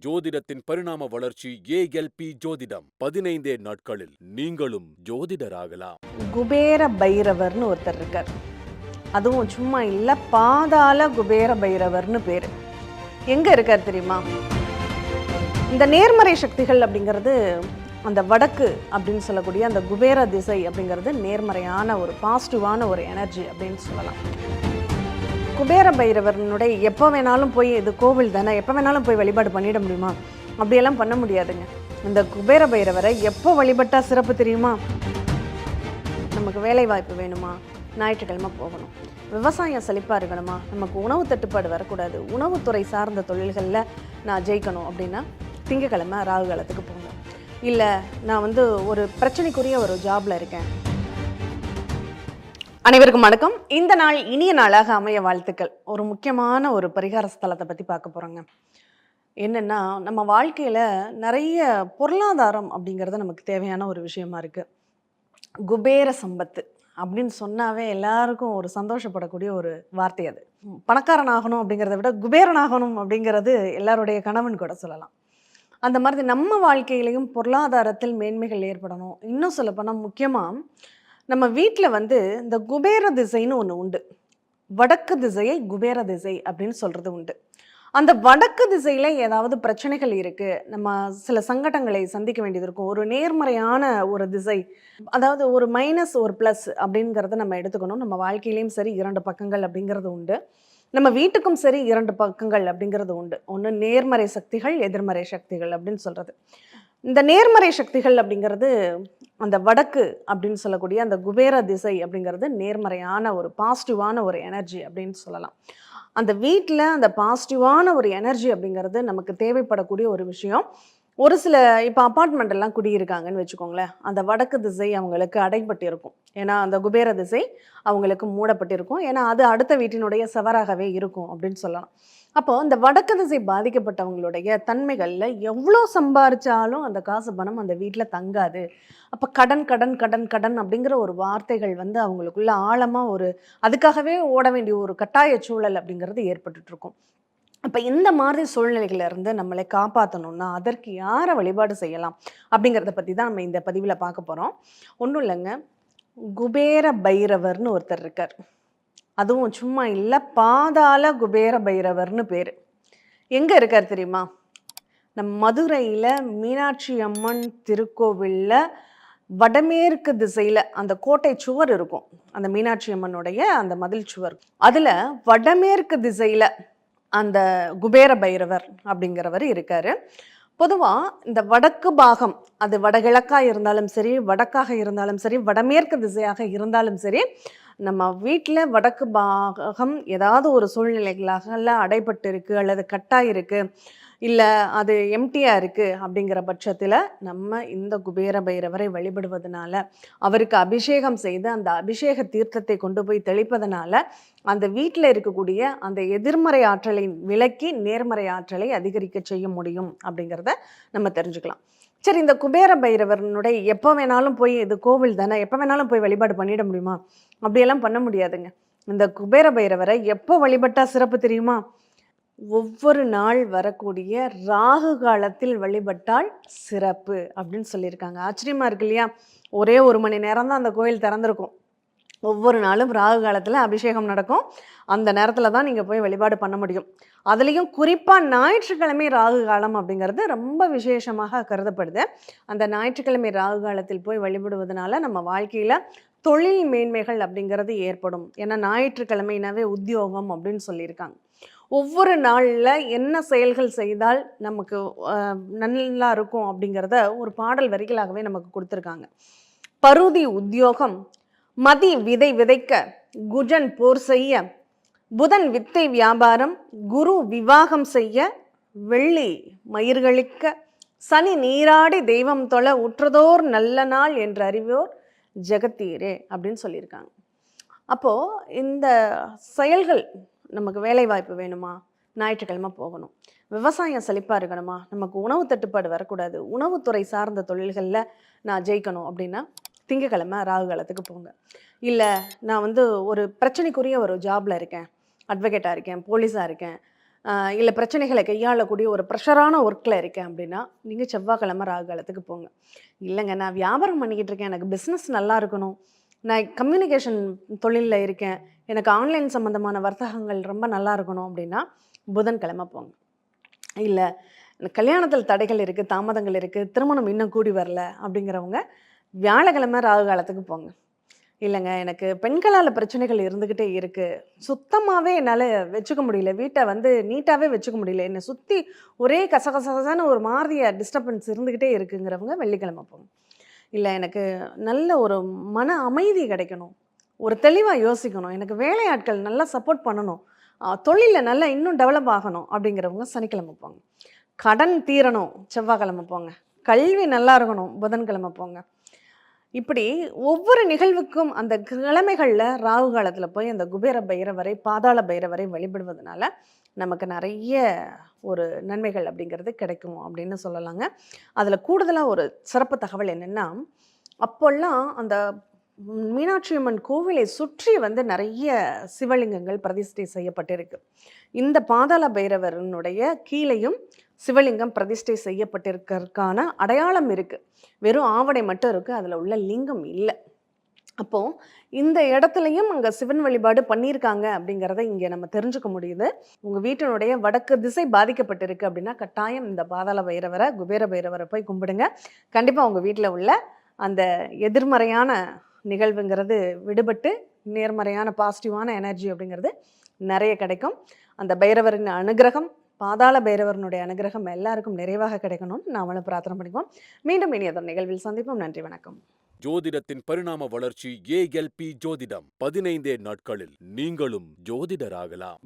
ஜோதிடத்தின் பரிணாம வளர்ச்சி ஏஎல்பி ஜோதிடம் 15 நாட்களில் நீங்களும் ஜோதிடராகலாம். குபேர பைரவர்னு ஒருத்தர் இருக்கார். அதுவும் சும்மா இல்லை, பாதாள குபேர பைரவர்னு பேர். எங்கே இருக்கார் தெரியுமா? இந்த நேர்மறை சக்திகள் அப்படிங்கிறது அந்த வடக்கு அப்படின்னு சொல்லக்கூடிய அந்த குபேர திசை அப்படிங்கிறது நேர்மறையான ஒரு பாசிட்டிவான ஒரு எனர்ஜி அப்படின்னு சொல்லலாம். குபேர பைரவர்னுடைய எப்போ வேணாலும் போய், இது கோவில் தானே, எப்போ வேணாலும் போய் வழிபாடு பண்ணிட முடியுமா? அப்படியெல்லாம் பண்ண முடியாதுங்க. இந்த குபேர பைரவரை எப்போ வழிபட்டால் சிறப்பு தெரியுமா? நமக்கு வேலை வாய்ப்பு வேணுமா? ஞாயிற்றுக்கிழமை போகணும். விவசாயம் செழிப்பாக இருக்கணுமா? நமக்கு உணவு தட்டுப்பாடு வரக்கூடாது, உணவுத்துறை சார்ந்த தொழில்களில் நான் ஜெயிக்கணும் அப்படின்னா திங்கக்கிழமை ராகு காலத்துக்கு போங்க. இல்லை, நான் ஒரு பிரச்சனைக்குரிய ஒரு ஜாபில் இருக்கேன். அனைவருக்கும் வணக்கம். இந்த நாள் இனிய நாளாக அமைய வாழ்த்துக்கள். ஒரு முக்கியமான ஒரு பரிகார ஸ்தலத்தை பற்றி பார்க்க போகிறோங்க. என்னென்னா, நம்ம வாழ்க்கையில் நிறைய பொருளாதாரம் அப்படிங்கிறது நமக்கு தேவையான ஒரு விஷயமா இருக்குது. குபேர சம்பத்து அப்படின்னு சொன்னாவே எல்லாருக்கும் ஒரு சந்தோஷப்படக்கூடிய ஒரு வார்த்தை. அது பணக்காரன் ஆகணும் அப்படிங்கிறத விட குபேரன் ஆகணும் அப்படிங்கிறது எல்லாருடைய கனவுன்னு கூட சொல்லலாம். அந்த மாதிரி நம்ம வாழ்க்கையிலையும் பொருளாதாரத்தில் மேன்மைகள் ஏற்படணும். இன்னும் சொல்லப்போனால் முக்கியமாக நம்ம வீட்டில் இந்த குபேர திசைன்னு ஒன்று உண்டு. வடக்கு திசையை குபேர திசை அப்படின்னு சொல்கிறது உண்டு. அந்த வடக்கு திசையில் ஏதாவது பிரச்சனைகள் இருக்குது, நம்ம சில சங்கடங்களை சந்திக்க வேண்டியது இருக்கும். ஒரு நேர்மறையான ஒரு திசை, அதாவது ஒரு மைனஸ் ஒரு ப்ளஸ் அப்படிங்கிறத நம்ம எடுத்துக்கணும். நம்ம வாழ்க்கையிலையும் சரி 2 பக்கங்கள் அப்படிங்கிறது உண்டு. நம்ம வீட்டுக்கும் சரி 2 பக்கங்கள் அப்படிங்கிறது உண்டு. ஒன்று நேர்மறை சக்திகள், எதிர்மறை சக்திகள் அப்படின்னு சொல்கிறது. இந்த நேர்மறை சக்திகள் அப்படிங்கிறது அந்த வடக்கு அப்படின்னு சொல்லக்கூடிய அந்த குபேர திசை அப்படிங்கிறது நேர்மறையான ஒரு பாசிட்டிவான ஒரு எனர்ஜி அப்படின்னு சொல்லலாம். அந்த வீட்டில் அந்த பாசிட்டிவான ஒரு எனர்ஜி அப்படிங்கிறது நமக்கு தேவைப்படக்கூடிய ஒரு விஷயம். ஒரு சில இப்போ அப்பார்ட்மெண்ட் எல்லாம் குடியிருக்காங்கன்னு வச்சுக்கோங்களேன், அந்த வடக்கு திசை அவங்களுக்கு அடைபட்டு இருக்கும். ஏன்னா அந்த குபேர திசை அவங்களுக்கு மூடப்பட்டிருக்கும். ஏன்னா அது அடுத்த வீட்டினுடைய சவராகவே இருக்கும் அப்படின்னு சொல்லலாம். அப்போது இந்த வடக்கு திசை பாதிக்கப்பட்டவங்களுடைய தன்மைகளில் எவ்வளோ சம்பாரிச்சாலும் அந்த காசு பணம் அந்த வீட்டில் தங்காது. அப்போ கடன் கடன் கடன் கடன் அப்படிங்கிற ஒரு வார்த்தைகள் அவங்களுக்குள்ள ஆழமாக அதுக்காகவே ஓட வேண்டிய ஒரு கட்டாய சூழல் அப்படிங்கிறது ஏற்பட்டுருக்கும். அப்போ இந்த மாதிரி சூழ்நிலைகளிலிருந்து நம்மளை காப்பாற்றணும்னா அதற்கு யாரை வழிபாடு செய்யலாம் அப்படிங்கிறத பற்றி தான் நம்ம இந்த பதிவில் பார்க்க போகிறோம். ஒன்றும் இல்லைங்க, குபேர பைரவர்னு ஒருத்தர் இருக்கார். அதுவும் சும்மா இல்லை, பாதாள குபேர பைரவர்னு பேர். எங்கே இருக்கார் தெரியுமா? நம் மதுரையில் மீனாட்சி அம்மன் திருக்கோவிலில் வடமேற்கு திசையில் அந்த கோட்டை சுவர் இருக்கும். அந்த மீனாட்சி அம்மனுடைய அந்த மதில் சுவர், அதில் வடமேற்கு திசையில் அந்த குபேர பைரவர் அப்படிங்கிறவர் இருக்கார். பொதுவாக இந்த வடக்கு பாகம், அது வடகிழக்காக இருந்தாலும் சரி, வடக்காக இருந்தாலும் சரி, வடமேற்கு திசையாக இருந்தாலும் சரி, நம்ம வீட்டில் வடக்கு பாகம் ஏதாவது ஒரு சூழ்நிலைகளாக அடைபட்டு இருக்குது அல்லது கட்டாக இருக்குது, இல்லை அது எம்டியாக இருக்குது அப்படிங்கிற பட்சத்தில் நம்ம இந்த குபேர பைரவரை வழிபடுவதனால, அவருக்கு அபிஷேகம் செய்து அந்த அபிஷேக தீர்த்தத்தை கொண்டு போய் தெளிப்பதனால அந்த வீட்டில் இருக்கக்கூடிய அந்த எதிர்மறை ஆற்றலை விலக்கி நேர்மறை ஆற்றலை அதிகரிக்க செய்ய முடியும் அப்படிங்கிறத நம்ம தெரிஞ்சுக்கலாம். சரி, இந்த குபேர பைரவர்னுடைய எப்போ வேணாலும் போய், இது கோவில் தானே, எப்போ வேணாலும் போய் வழிபாடு பண்ணிட முடியுமா? அப்படியெல்லாம் பண்ண முடியாதுங்க. இந்த குபேர பைரவரை எப்போ வழிபட்டால் சிறப்பு தெரியுமா? ஒவ்வொரு நாள் வரக்கூடிய ராகு காலத்தில் வழிபட்டால் சிறப்பு அப்படின்னு சொல்லியிருக்காங்க. ஆச்சரியமாக இருக்கு இல்லையா? ஒரே 1 மணி நேரம் தான் அந்த கோயில் திறந்திருக்கும். ஒவ்வொரு நாளும் ராகு காலத்தில் அபிஷேகம் நடக்கும். அந்த நேரத்தில் தான் நீங்கள் போய் வழிபாடு பண்ண முடியும். அதுலேயும் குறிப்பாக ஞாயிற்றுக்கிழமை ராகு காலம் அப்படிங்கிறது ரொம்ப விசேஷமாக கருதப்படுது. அந்த ஞாயிற்றுக்கிழமை ராகு காலத்தில் போய் வழிபடுவதனால நம்ம வாழ்க்கையில் தொழில் மேன்மைகள் அப்படிங்கிறது ஏற்படும். ஏன்னா ஞாயிற்றுக்கிழமைனாவே உத்தியோகம் அப்படின்னு சொல்லியிருக்காங்க. ஒவ்வொரு நாளில் என்ன செயல்கள் செய்தால் நமக்கு நல்லா இருக்கும் அப்படிங்கிறத ஒரு பாடல் வரிகளாகவே நமக்கு கொடுத்துருக்காங்க. பருதி உத்தியோகம், மதி விதை விதைக்க, குஜன் போர் செய்ய, புதன் வித்தை வியாபாரம், குரு விவாகம் செய்ய, வெள்ளி மயிர்களிக்க, சனி நீராடி தெய்வம் தொழ, உற்றதோர் நல்ல நாள் என்று அறிவோர் ஜெகத்தீரே அப்படின்னு சொல்லியிருக்காங்க. அப்போது இந்த செயல்கள், நமக்கு வேலை வாய்ப்பு வேணுமா? ஞாயிற்றுக்கிழமை போகணும். விவசாயம் செழிப்பாக இருக்கணுமா? நமக்கு உணவு தட்டுப்பாடு வரக்கூடாது, உணவுத்துறை சார்ந்த தொழில்களில் நான் ஜெயிக்கணும் அப்படின்னா திங்கக்கிழமை ராகு காலத்துக்கு போங்க. இல்லை, நான் ஒரு பிரச்சனைக்குரிய ஒரு ஜாபில் இருக்கேன், அட்வொகேட்டாக இருக்கேன், போலீஸாக இருக்கேன், இல்ல பிரச்சனைகளை கையாளக்கூடிய ஒரு ப்ரெஷரான ஒர்க்ல இருக்கேன் அப்படின்னா, நீங்க செவ்வாய்க்கிழமை ராகு காலத்துக்கு போங்க. இல்லங்க நான் வியாபாரம் பண்ணிக்கிட்டு இருக்கேன். எனக்கு பிசினஸ் நல்லா இருக்கணும். நான் கம்யூனிகேஷன் தொழில்ல இருக்கேன். எனக்கு ஆன்லைன் சம்மந்தமான வர்த்தகங்கள் ரொம்ப நல்லா இருக்கணும் அப்படின்னா, புதன்கிழமை போங்க. இல்ல எனக்கு கல்யாணத்தில தடைகள் இருக்கு, தாமதங்கள் இருக்கு, திருமணம் இன்னும் கூடி வரல அப்படிங்கிறவங்க, வியாழக்கிழமை ராகு காலத்துக்கு போங்க. இல்லங்க எனக்கு பெண்களால பிரச்சனைகள் இருந்துகிட்டே இருக்கு. சுத்தமாவே என்னால வச்சுக்க முடியல. வீட்ட வந்து நீட்டாவே வச்சுக்க முடியல. என்ன சுத்தி ஒரே கசகசகசன்னு ஒரு மாரியா டிஸ்டர்பன்ஸ் இருந்துகிட்டே இருக்குங்கிறவங்க வெள்ளிக்கிழமை போங்க. இல்ல எனக்கு நல்ல ஒரு மன அமைதி கிடைக்கணும். ஒரு தெளிவா யோசிக்கணும். எனக்கு வேலையாட்கள் நல்லா சப்போர்ட் பண்ணணும். தொழில்ல நல்லா இன்னும் டெவலப் ஆகணும் அப்படிங்கிறவங்க சனிக்கிழமை போங்க. கடன் தீரணும் செவ்வாய்க்கிழமை போங்க. கல்வி நல்லா இருக்கணும் புதன்கிழமை போங்க. இப்படி ஒவ்வொரு நிகழ்வுக்கும் அந்த கிழமைகள்ல ராகு காலத்துல போய் அந்த குபேர பைரவரை, பாதாள பைரவரை வழிபடுவதனால நமக்கு நெறைய ஒரு நன்மைகள் அப்படிங்கிறது கிடைக்கும் அப்படின்னு சொல்லலாங்க. அதுல கூடுதலா ஒரு சிறப்பு தகவல் என்னன்னா, அப்போல்லாம் அந்த மீனாட்சி அம்மன் கோவிலை சுற்றி வந்து நெறைய சிவலிங்கங்கள் பிரதிஷ்டை செய்யப்பட்டிருக்கு. இந்த பாதாள பைரவரனுடைய கீழேயும் சிவலிங்கம் பிரதிஷ்டை செய்யப்பட்டிருக்கறதுக்கான அடையாளம் இருக்கு. வெறும் ஆவடை மட்டும் இருக்கு. அதுல உள்ள லிங்கம் இல்ல. அப்போ இந்த இடத்துலயும் அங்க சிவன் வழிபாடு பண்ணியிருக்காங்க அப்படிங்கிறத இங்க நம்ம தெரிஞ்சுக்க முடியுது. உங்க வீட்டினுடைய வடக்கு திசை பாதிக்கப்பட்டிருக்கு அப்படின்னா, கட்டாயம் இந்த பாதாள பைரவர, குபேர பைரவர போய் கும்பிடுங்க. கண்டிப்பா உங்க வீட்ல உள்ள அந்த எதிர்மறையான நிகழ்வுங்கிறது விடுபட்டு, நேர்மறையான பாசிட்டிவான எனர்ஜி அப்படிங்கிறது நெறைய கிடைக்கும். அந்த பைரவரின் அனுக்கிரகம், பாதாள பைரவரனுடைய அனுக்கிரகம் எல்லாருக்கும் நிறைவாக கிடைக்கணும்னு நாமளும் பிரார்த்தனை பண்ணிக்குவோம். மீண்டும் இனியதொரு நிகழ்வில் சந்திப்போம். நன்றி, வணக்கம். ஜோதிடத்தின் பரிணாம வளர்ச்சி ஏஎல்பி ஜோதிடம் 15 நாட்களில் நீங்களும் ஜோதிடராகலாம்.